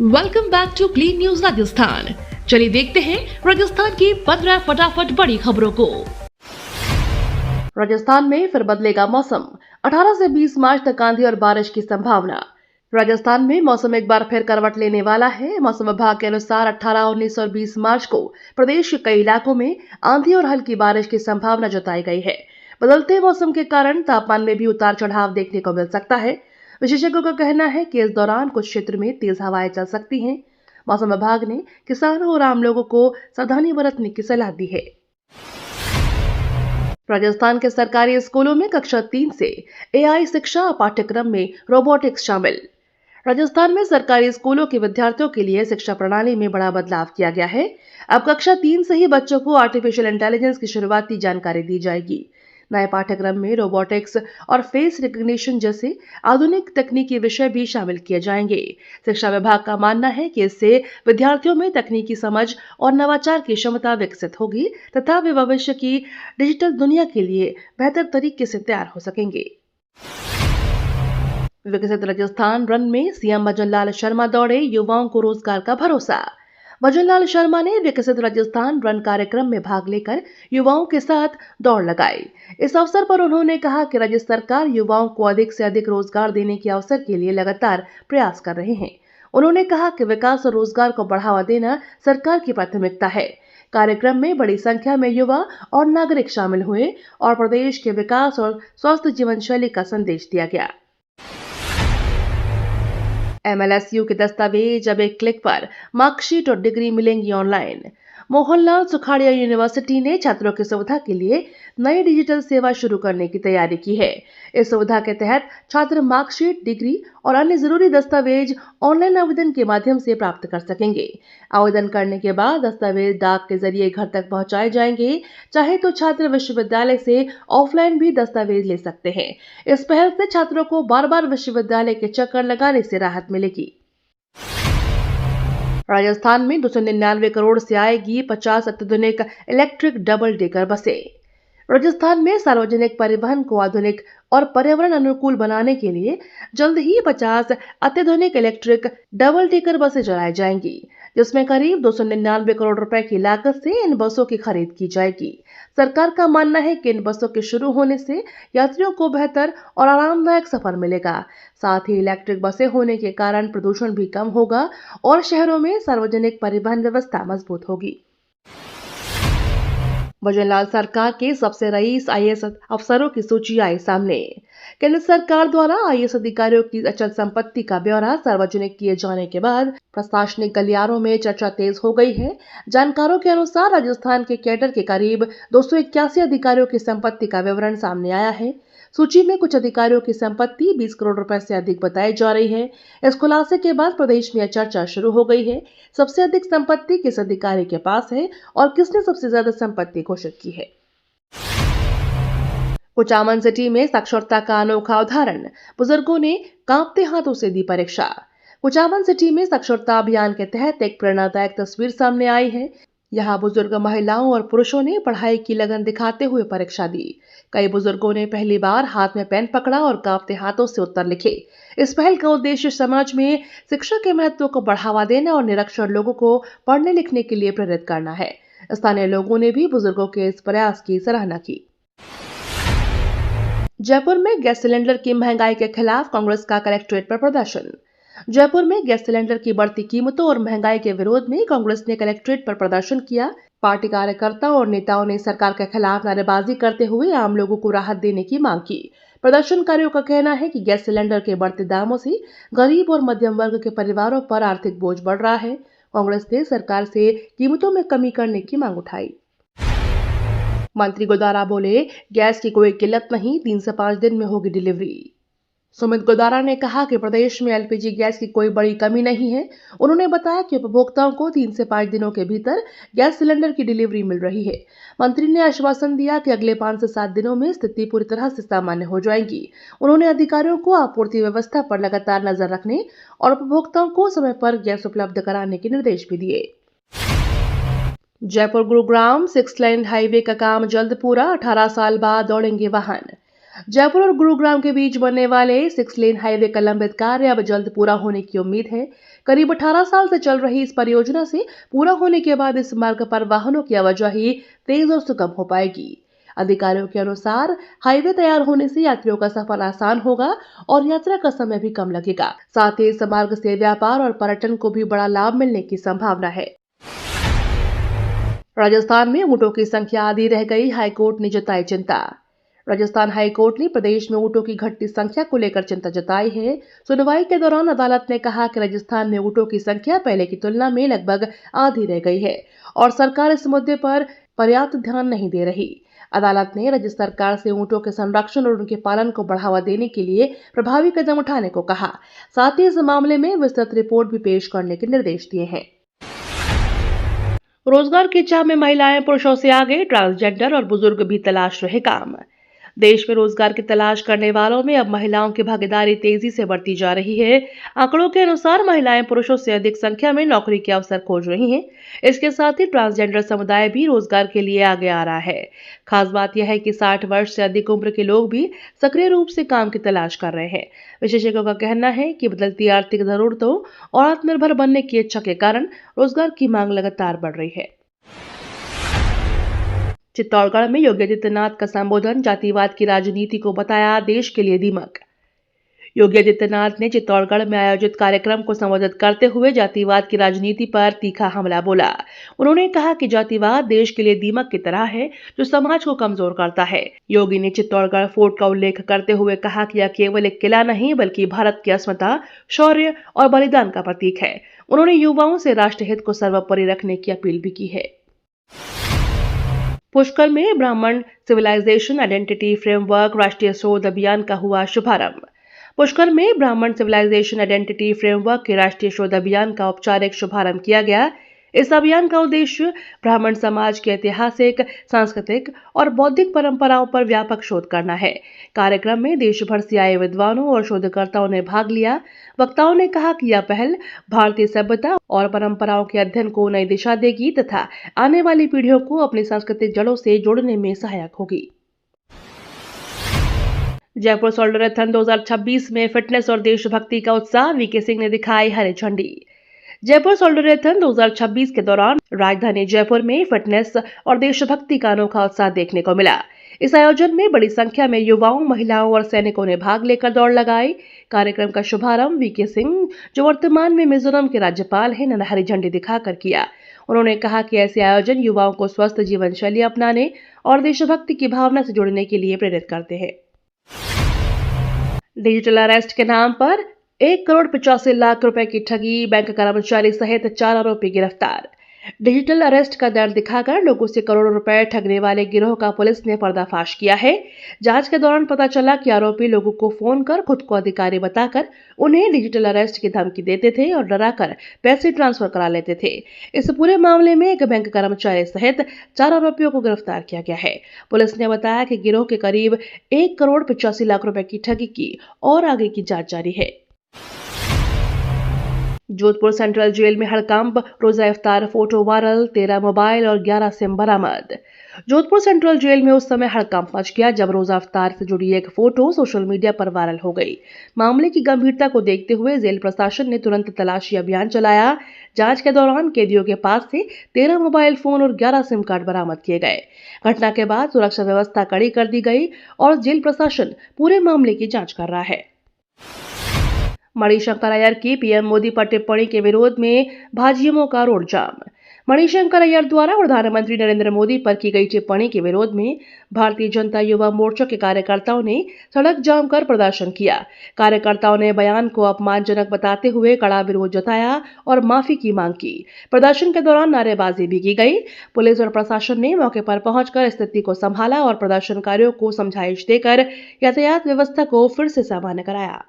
Welcome back to clean news Rajasthan. चलिए देखते हैं राजस्थान की 15 फटाफट बड़ी खबरों को। राजस्थान में फिर बदलेगा मौसम, 18 से 20 मार्च तक आंधी और बारिश की संभावना। राजस्थान में मौसम एक बार फिर करवट लेने वाला है। मौसम विभाग के अनुसार 18, 19 और 20 मार्च को प्रदेश के कई इलाकों में आंधी और हल्की बारिश की संभावना जताई गई है। बदलते मौसम के कारण तापमान में भी उतार चढ़ाव देखने को मिल सकता है। विशेषज्ञों का कहना है कि इस दौरान कुछ क्षेत्र में तेज हवाएं चल सकती हैं। मौसम विभाग ने किसानों और आम लोगों को सावधानी बरतने की सलाह दी है। राजस्थान के सरकारी स्कूलों में कक्षा 3 से एआई शिक्षा पाठ्यक्रम में रोबोटिक्स शामिल। राजस्थान में सरकारी स्कूलों के विद्यार्थियों के लिए शिक्षा प्रणाली में बड़ा बदलाव किया गया है। अब कक्षा 3 से ही बच्चों को आर्टिफिशियल इंटेलिजेंस की शुरुआती जानकारी दी जाएगी। नए पाठ्यक्रम में रोबोटिक्स और फेस रिकग्निशन जैसे आधुनिक तकनीकी विषय भी शामिल किए जाएंगे। शिक्षा विभाग का मानना है कि इससे विद्यार्थियों में तकनीकी समझ और नवाचार की क्षमता विकसित होगी तथा वे भविष्य की डिजिटल दुनिया के लिए बेहतर तरीके से तैयार हो सकेंगे। विकसित राजस्थान रन में सीएम भजनलाल शर्मा दौड़े, युवाओं को रोजगार का भरोसा। भजनलाल शर्मा ने विकसित राजस्थान रन कार्यक्रम में भाग लेकर युवाओं के साथ दौड़ लगाई। इस अवसर पर उन्होंने कहा कि राज्य सरकार युवाओं को अधिक से अधिक रोजगार देने के अवसर के लिए लगातार प्रयास कर रहे हैं। उन्होंने कहा कि विकास और रोजगार को बढ़ावा देना सरकार की प्राथमिकता है। कार्यक्रम में बड़ी संख्या में युवा और नागरिक शामिल हुए और प्रदेश के विकास और स्वस्थ जीवन शैली का संदेश दिया गया। एमएलएसयू के दस्तावेज अब एक क्लिक पर मार्कशीट और डिग्री मिलेंगी ऑनलाइन। मोहनलाल सुखाड़िया यूनिवर्सिटी ने छात्रों की सुविधा के लिए नई डिजिटल सेवा शुरू करने की तैयारी की है। इस सुविधा के तहत छात्र मार्कशीट, डिग्री और अन्य जरूरी दस्तावेज ऑनलाइन आवेदन के माध्यम से प्राप्त कर सकेंगे। आवेदन करने के बाद दस्तावेज डाक के जरिए घर तक पहुंचाए जाएंगे। चाहे तो छात्र विश्वविद्यालय से ऑफलाइन भी दस्तावेज ले सकते हैं। इस पहल से छात्रों को बार बार विश्वविद्यालय के चक्कर लगाने से राहत मिलेगी। राजस्थान में 299 करोड़ से आएगी 50 अत्याधुनिक इलेक्ट्रिक डबल डेकर बसें। राजस्थान में सार्वजनिक परिवहन को आधुनिक और पर्यावरण अनुकूल बनाने के लिए जल्द ही 50 अत्याधुनिक इलेक्ट्रिक डबल डेकर बसें चलाई जाएंगी, जिसमें करीब 299 करोड़ रुपए की लागत से इन बसों की खरीद की जाएगी। सरकार का मानना है कि इन बसों के शुरू होने से यात्रियों को बेहतर और आरामदायक सफर मिलेगा। साथ ही इलेक्ट्रिक बसें होने के कारण प्रदूषण भी कम होगा और शहरों में सार्वजनिक परिवहन व्यवस्था मजबूत होगी। भजनलाल सरकार के सबसे रईस आईएएस अफसरों की सूची आई सामने। केंद्र सरकार द्वारा आईएएस अधिकारियों की अचल संपत्ति का ब्यौरा सार्वजनिक किए जाने के बाद प्रशासनिक गलियारों में चर्चा तेज हो गई है। जानकारों के अनुसार राजस्थान के कैडर के करीब 281 अधिकारियों की संपत्ति का विवरण सामने आया है। सूची में कुछ अधिकारियों की संपत्ति 20 करोड़ रुपए से अधिक बताई जा रही है। इस खुलासे के बाद प्रदेश में चर्चा शुरू हो गई है। सबसे अधिक संपत्ति किस अधिकारी के पास है और किसने सबसे ज्यादा संपत्ति घोषित की है। कुचामन सिटी में साक्षरता का अनोखा उदाहरण, बुजुर्गों ने कांपते हाथों से दी परीक्षा। कुचामन सिटी में साक्षरता अभियान के तहत एक प्रेरणादायक तस्वीर सामने आई है। यहाँ बुजुर्ग महिलाओं और पुरुषों ने पढ़ाई की लगन दिखाते हुए परीक्षा दी। कई बुजुर्गों ने पहली बार हाथ में पेन पकड़ा और कांपते हाथों से उत्तर लिखे। इस पहल का उद्देश्य समाज में शिक्षा के महत्व को बढ़ावा देना और निरक्षर लोगों को पढ़ने लिखने के लिए प्रेरित करना है। स्थानीय लोगों ने भी बुजुर्गों के इस प्रयास की सराहना की। जयपुर में गैस सिलेंडर की महंगाई के खिलाफ कांग्रेस का कलेक्ट्रेट पर प्रदर्शन। जयपुर में गैस सिलेंडर की बढ़ती कीमतों और महंगाई के विरोध में कांग्रेस ने कलेक्ट्रेट पर प्रदर्शन किया। पार्टी कार्यकर्ताओं और नेताओं ने सरकार के खिलाफ नारेबाजी करते हुए आम लोगों को राहत देने की मांग की। प्रदर्शनकारियों का कहना है कि गैस सिलेंडर के बढ़ते दामों से गरीब और मध्यम वर्ग के परिवारों पर आर्थिक बोझ बढ़ रहा है। कांग्रेस ने सरकार से कीमतों में कमी करने की मांग उठाई। मंत्री गोदारा बोले, गैस की कोई किल्लत नहीं, 3 से 5 दिन में होगी डिलीवरी। सुमित गोदारा ने कहा कि प्रदेश में एलपीजी गैस की कोई बड़ी कमी नहीं है। उन्होंने बताया कि उपभोक्ताओं को 3 से 5 दिनों के भीतर गैस सिलेंडर की डिलीवरी मिल रही है। मंत्री ने आश्वासन दिया कि अगले 5 से 7 दिनों में स्थिति पूरी तरह से सामान्य हो जाएगी। उन्होंने अधिकारियों को आपूर्ति व्यवस्था पर लगातार नजर रखने और उपभोक्ताओं को समय पर गैस उपलब्ध कराने के निर्देश भी दिए। जयपुर गुरुग्राम 6 लेन हाईवे का काम जल्द पूरा, 18 साल बाद दौड़ेंगे वाहन। जयपुर और गुरुग्राम के बीच बनने वाले 6 लेन हाईवे का लंबित कार्य अब जल्द पूरा होने की उम्मीद है। करीब 18 साल से चल रही इस परियोजना से पूरा होने के बाद इस मार्ग पर वाहनों की आवाजाही तेज और सुगम हो पाएगी। अधिकारियों के अनुसार हाईवे तैयार होने से यात्रियों का सफर आसान होगा और यात्रा का समय भी कम लगेगा। साथ ही इस मार्ग से व्यापार और पर्यटन को भी बड़ा लाभ मिलने की संभावना है। राजस्थान में ऊंटों की संख्या आधी रह गई, हाईकोर्ट ने जताई चिंता। राजस्थान हाईकोर्ट ने प्रदेश में ऊंटों की घटती संख्या को लेकर चिंता जताई है। सुनवाई के दौरान अदालत ने कहा कि राजस्थान में ऊंटों की संख्या पहले की तुलना में लगभग आधी रह गई है और सरकार इस मुद्दे पर पर्याप्त ध्यान नहीं दे रही। अदालत ने राज्य सरकार से ऊंटों के संरक्षण और उनके पालन को बढ़ावा देने के लिए प्रभावी कदम उठाने को कहा। साथ ही इस मामले में विस्तृत रिपोर्ट भी पेश करने के निर्देश दिए हैं। रोजगार की चाह में महिलाएं पुरुषों से आगे, ट्रांसजेंडर और बुजुर्ग भी तलाश रहे काम। देश में रोजगार की तलाश करने वालों में अब महिलाओं की भागीदारी तेजी से बढ़ती जा रही है। आंकड़ों के अनुसार महिलाएं पुरुषों से अधिक संख्या में नौकरी के अवसर खोज रही हैं। इसके साथ ही ट्रांसजेंडर समुदाय भी रोजगार के लिए आगे आ रहा है। खास बात यह है कि 60 वर्ष से अधिक उम्र के लोग भी सक्रिय रूप से काम की तलाश कर रहे हैं। विशेषज्ञों का कहना है कि बदलती आर्थिक जरूरतों और आत्मनिर्भर बनने की इच्छा के कारण रोजगार की मांग लगातार बढ़ रही है। चित्तौड़गढ़ में योगी आदित्यनाथ का संबोधन, जातिवाद की राजनीति को बताया देश के लिए दीमक। योगी आदित्यनाथ ने चित्तौड़गढ़ में आयोजित कार्यक्रम को संबोधित करते हुए जातिवाद की राजनीति पर तीखा हमला बोला। उन्होंने कहा कि जातिवाद देश के लिए दीमक की तरह है जो समाज को कमजोर करता है। योगी ने चित्तौड़गढ़ फोर्ट का उल्लेख करते हुए कहा कि यह केवल एक किला नहीं बल्कि भारत की अस्मिता, शौर्य और बलिदान का प्रतीक है। उन्होंने युवाओं से राष्ट्रहित को सर्वोपरि रखने की अपील भी की है। पुष्कर में ब्राह्मण सिविलाइजेशन आइडेंटिटी फ्रेमवर्क राष्ट्रीय शोध अभियान का हुआ शुभारंभ। पुष्कर में ब्राह्मण सिविलाइजेशन आइडेंटिटी फ्रेमवर्क के राष्ट्रीय शोध अभियान का औपचारिक शुभारंभ किया गया। इस अभियान का उद्देश्य ब्राह्मण समाज के ऐतिहासिक, सांस्कृतिक और बौद्धिक परंपराओं पर व्यापक शोध करना है। कार्यक्रम में देश भर से आए विद्वानों और शोधकर्ताओं ने भाग लिया। वक्ताओं ने कहा कि यह पहल भारतीय सभ्यता और परंपराओं के अध्ययन को नई दिशा देगी तथा आने वाली पीढ़ियों को अपनी सांस्कृतिक जड़ों से जोड़ने में सहायक होगी। जयपुर सोल्डरेथन 2026 में फिटनेस और देशभक्ति का उत्साह, वीके सिंह ने दिखाई हरी झंडी। जयपुर सोल्डरेथन 2026 के दौरान राजधानी जयपुर में फिटनेस और देशभक्ति का अनोखा उत्साह देखने को मिला। इस आयोजन में बड़ी संख्या में युवाओं, महिलाओं और सैनिकों ने भाग लेकर दौड़ लगाई। कार्यक्रम का शुभारंभ वीके सिंह, जो वर्तमान में मिजोरम के राज्यपाल हैं, ने हरी झंडी दिखाकर किया। उन्होंने कहा कि ऐसे आयोजन युवाओं को स्वस्थ जीवन शैली अपनाने और देशभक्ति की भावना से जुड़ने के लिए प्रेरित करते हैं। डिजिटल अरेस्ट के नाम पर 1,85,00,000 रुपए की ठगी, बैंक कर्मचारी सहित 4 आरोपी गिरफ्तार। डिजिटल अरेस्ट का दर्द दिखाकर लोगों से करोड़ों रुपए ठगने वाले गिरोह का पुलिस ने पर्दाफाश किया है। जांच के दौरान पता चला कि आरोपी लोगों को फोन कर खुद को अधिकारी बताकर उन्हें डिजिटल अरेस्ट की धमकी देते थे और डराकर पैसे ट्रांसफर करा लेते थे। इस पूरे मामले में एक बैंक कर्मचारी सहित 4 आरोपियों को गिरफ्तार किया गया है। पुलिस ने बताया कि गिरोह के करीब 1,85,00,000 रुपए की ठगी की और आगे की जांच जारी है। जोधपुर सेंट्रल जेल में हड़कंप, रोजा इफ्तार फोटो वायरल, 13 मोबाइल और 11 सिम बरामद। जोधपुर सेंट्रल जेल में उस समय हड़कंप मच गया जब रोजा इफ्तार से जुड़ी एक फोटो सोशल मीडिया पर वायरल हो गई। मामले की गंभीरता को देखते हुए जेल प्रशासन ने तुरंत तलाशी अभियान चलाया। जांच के दौरान कैदियों के पास से 13 मोबाइल फोन और 11 सिम कार्ड बरामद किए गए। घटना के बाद सुरक्षा व्यवस्था कड़ी कर दी गई और जेल प्रशासन पूरे मामले की जांच कर रहा है। मणिशंकर अय्यर की पीएम मोदी पर टिप्पणी के विरोध में भाजयुमों का रोड जाम। मणिशंकर अय्यर द्वारा प्रधानमंत्री नरेंद्र मोदी पर की गई टिप्पणी के विरोध में भारतीय जनता युवा मोर्चा के कार्यकर्ताओं ने सड़क जाम कर प्रदर्शन किया। कार्यकर्ताओं ने बयान को अपमानजनक बताते हुए कड़ा विरोध जताया और माफी की मांग की। प्रदर्शन के दौरान नारेबाजी भी की गई। पुलिस और प्रशासन ने मौके पर पहुंचकर स्थिति को संभाला और प्रदर्शनकारियों को समझाइश देकर यातायात व्यवस्था को फिर से सामान्य कराया।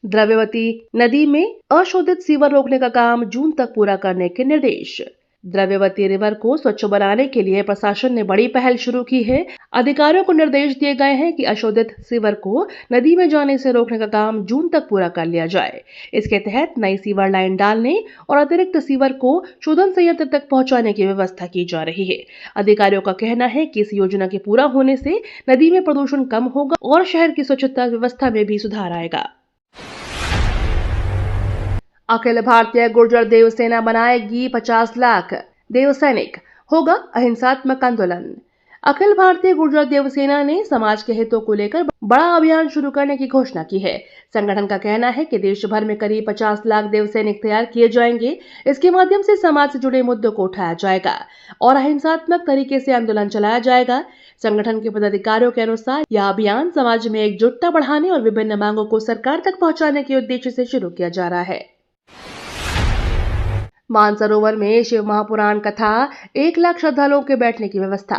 द्रव्यवती नदी में अशोधित सीवर रोकने का काम जून तक पूरा करने के निर्देश। द्रव्यवती रिवर को स्वच्छ बनाने के लिए प्रशासन ने बड़ी पहल शुरू की है। अधिकारियों को निर्देश दिए गए हैं कि अशोधित सीवर को नदी में जाने से रोकने का काम जून तक पूरा कर लिया जाए। इसके तहत नई सीवर लाइन डालने और अतिरिक्त सीवर को शोधन संयंत्र तक पहुंचाने की व्यवस्था की जा रही है। अधिकारियों का कहना है कि इस योजना के पूरा होने से नदी में प्रदूषण कम होगा और शहर की स्वच्छता व्यवस्था में भी सुधार आएगा। अखिल भारतीय गुर्जर देव सेना बनाएगी 50 लाख देव सैनिक, होगा अहिंसात्मक आंदोलन। अखिल भारतीय गुर्जर देव सेना ने समाज के हितों को लेकर बड़ा अभियान शुरू करने की घोषणा की है। संगठन का कहना है कि देश भर में करीब 50 लाख देव सैनिक तैयार किए जाएंगे। इसके माध्यम से समाज से जुड़े मुद्दों को उठाया जाएगा और अहिंसात्मक तरीके से आंदोलन चलाया जाएगा। संगठन के पदाधिकारियों के अनुसार यह अभियान समाज में एकजुटता बढ़ाने और विभिन्न मांगों को सरकार तक पहुंचाने के उद्देश्य से शुरू किया जा रहा है। मानसरोवर में शिव महापुराण कथा 1 लाख श्रद्धालुओं के बैठने की व्यवस्था।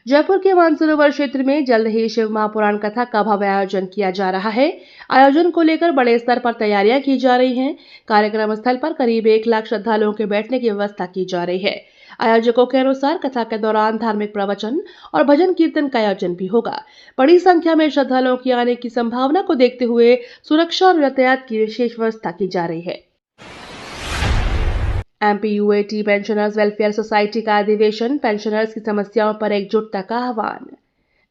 जयपुर के मानसरोवर क्षेत्र में जल्द ही शिव महापुराण कथा का भव्य आयोजन किया जा रहा है। आयोजन को लेकर बड़े स्तर पर तैयारियां की जा रही हैं। कार्यक्रम स्थल पर करीब 1 लाख श्रद्धालुओं के बैठने की व्यवस्था की जा रही है। आयोजकों के अनुसार कथा के दौरान धार्मिक प्रवचन और भजन कीर्तन का आयोजन भी होगा। बड़ी संख्या में श्रद्धालुओं की आने की संभावना को देखते हुए सुरक्षा और यातायात की विशेष व्यवस्था की जा रही है। MPUAT पेंशनर्स वेलफेयर सोसाइटी का अधिवेशन, पेंशनर्स की समस्याओं पर एकजुटता का आह्वान।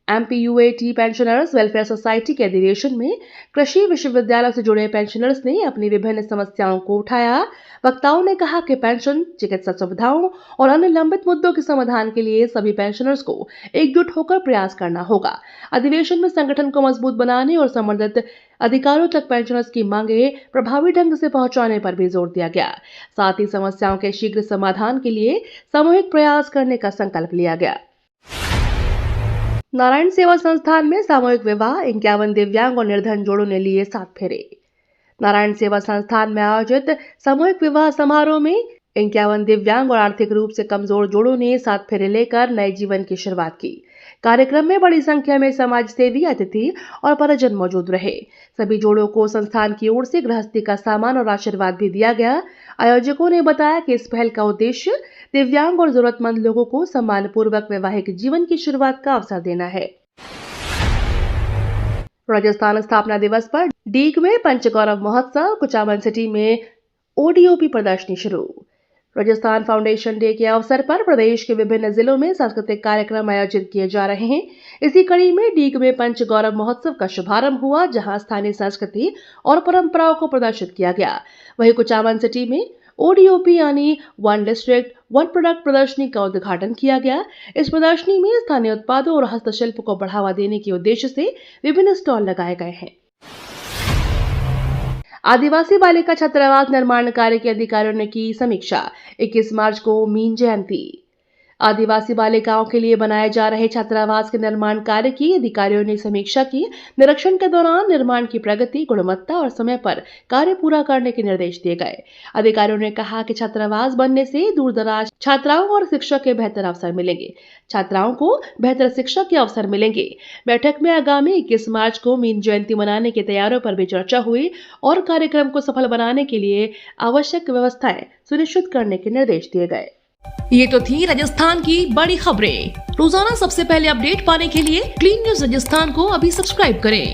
MPUAT पेंशनर्स वेलफेयर सोसाइटी के अधिवेशन में कृषि विश्वविद्यालय से जुड़े पेंशनर्स ने अपनी विभिन्न समस्याओं को उठाया। वक्ताओं ने कहा कि पेंशन, चिकित्सा सुविधाओं और अन्य लंबित मुद्दों के समाधान के लिए सभी पेंशनर्स को एकजुट होकर प्रयास करना होगा। अधिवेशन में संगठन को मजबूत बनाने और संबंधित अधिकारियों तक पेंशनर्स की मांगे प्रभावी ढंग से पहुंचाने पर भी जोर दिया गया। साथ ही समस्याओं के शीघ्र समाधान के लिए सामूहिक प्रयास करने का संकल्प लिया गया। नारायण सेवा संस्थान में सामूहिक विवाह, 51 दिव्यांग और निर्धन जोड़ों ने लिए 7 फेरे। नारायण सेवा संस्थान में आयोजित सामूहिक विवाह समारोह में 51 दिव्यांग और आर्थिक रूप से कमजोर जोड़ों ने 7 फेरे लेकर नए जीवन की शुरुआत की। कार्यक्रम में बड़ी संख्या में समाज सेवी, अतिथि और परिजन मौजूद रहे। सभी जोड़ों को संस्थान की ओर से गृहस्थी का सामान और आशीर्वाद भी दिया गया। आयोजकों ने बताया कि इस पहल का उद्देश्य दिव्यांग और जरूरतमंद लोगों को सम्मानपूर्वक वैवाहिक जीवन की शुरुआत का अवसर देना है। राजस्थान स्थापना दिवस पर डीग में पंचगौरव महोत्सव, कुचामन सिटी में ODOP प्रदर्शनी शुरू। राजस्थान फाउंडेशन डे के अवसर पर प्रदेश के विभिन्न जिलों में सांस्कृतिक कार्यक्रम आयोजित किए जा रहे हैं। इसी कड़ी में डीग में पंचगौरव महोत्सव का शुभारंभ हुआ, जहां स्थानीय संस्कृति और परंपराओं को प्रदर्शित किया गया। वहीं कुचामन सिटी में ODOP यानी वन डिस्ट्रिक्ट वन प्रोडक्ट प्रदर्शनी का उद्घाटन किया गया। इस प्रदर्शनी में स्थानीय उत्पादों और हस्तशिल्प को बढ़ावा देने के उद्देश्य से विभिन्न स्टॉल लगाए गए हैं। आदिवासी बालिका छात्रावास निर्माण कार्य के अधिकारियों ने की समीक्षा। 21 मार्च को मीन जयंती। आदिवासी बालिकाओं के लिए बनाए जा रहे छात्रावास के निर्माण कार्य की अधिकारियों ने समीक्षा की। निरीक्षण के दौरान निर्माण की प्रगति, गुणवत्ता और समय पर कार्य पूरा करने के निर्देश दिए गए। अधिकारियों ने कहा कि छात्रावास बनने से दूरदराज छात्राओं और शिक्षक के बेहतर अवसर मिलेंगे। छात्राओं को बेहतर शिक्षा के अवसर मिलेंगे। बैठक में आगामी 21 मार्च को मीन जयंती मनाने की तैयारियों पर भी चर्चा हुई और कार्यक्रम को सफल बनाने के लिए आवश्यक व्यवस्थाएं सुनिश्चित करने के निर्देश दिए गए। ये तो थी राजस्थान की बड़ी खबरें। रोजाना सबसे पहले अपडेट पाने के लिए क्लीन न्यूज राजस्थान को अभी सब्सक्राइब करें।